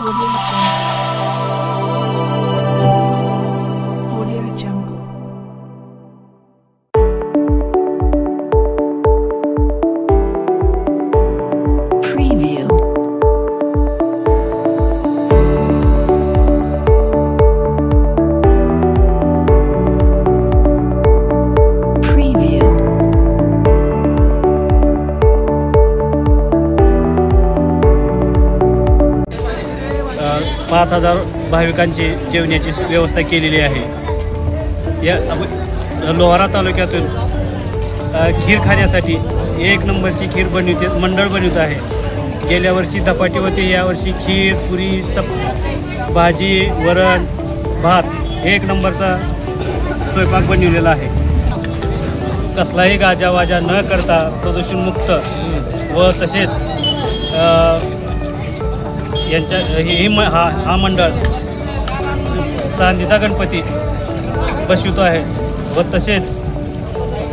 पाच 5,000 भाविकांची जेवणाची व्यवस्था केलेली आहे। या लोहारा तालुक्यातून खीर खाण्यासाठी एक नंबरची खीर मंडळ बनवित आहे। गेल्या वर्षी धपाटी होते, यावर्षी खीर, पुरी, भाजी, वरण, भात एक नंबरचा स्वयंपाक बनविलेला आहे। कसलाही गाजावाजा न करता प्रदूषणमुक्त व तसेच हा मंडळ चांदीचा गणपती बसवितो आहे व तसेच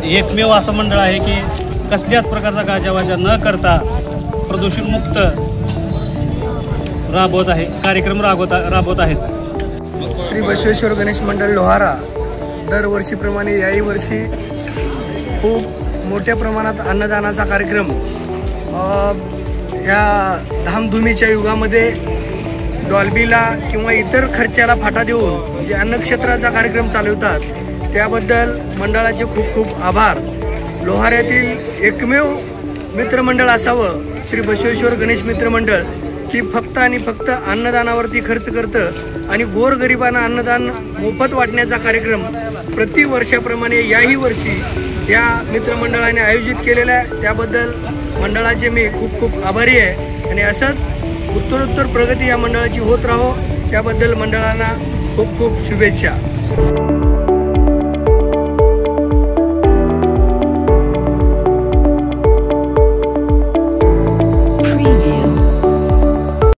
एकमेव असं मंडळ आहे की कसल्याच प्रकारचा गाजावाजा न करता प्रदूषणमुक्त कार्यक्रम राबवत आहेत। श्री बसवेश्वर गणेश मंडळ लोहारा दरवर्षीप्रमाणे याही वर्षी खूप मोठ्या प्रमाणात अन्नदानाचा कार्यक्रम या धामधुमीच्या युगामध्ये डॉल्बीला किंवा इतर खर्चाला फाटा देऊन जे अन्नक्षेत्राचा कार्यक्रम चालवतात त्याबद्दल मंडळाचे खूप खूप आभार। लोहाऱ्यातील एकमेव मित्रमंडळ असावं श्री बसवेश्वर गणेश मित्रमंडळ की फक्त आणि फक्त अन्नदानावरती खर्च करतं आणि गोरगरिबांना अन्नदान मोफत वाटण्याचा कार्यक्रम प्रतिवर्षाप्रमाणे याही वर्षी या मित्रमंडळाने आयोजित केलेला आहे। त्याबद्दल मंडळाचे मी खूप खूप आभारी आहे आणि असंच उत्तरोत्तर प्रगती या मंडळाची होत राहो त्याबद्दल मंडळांना खूप खूप शुभेच्छा।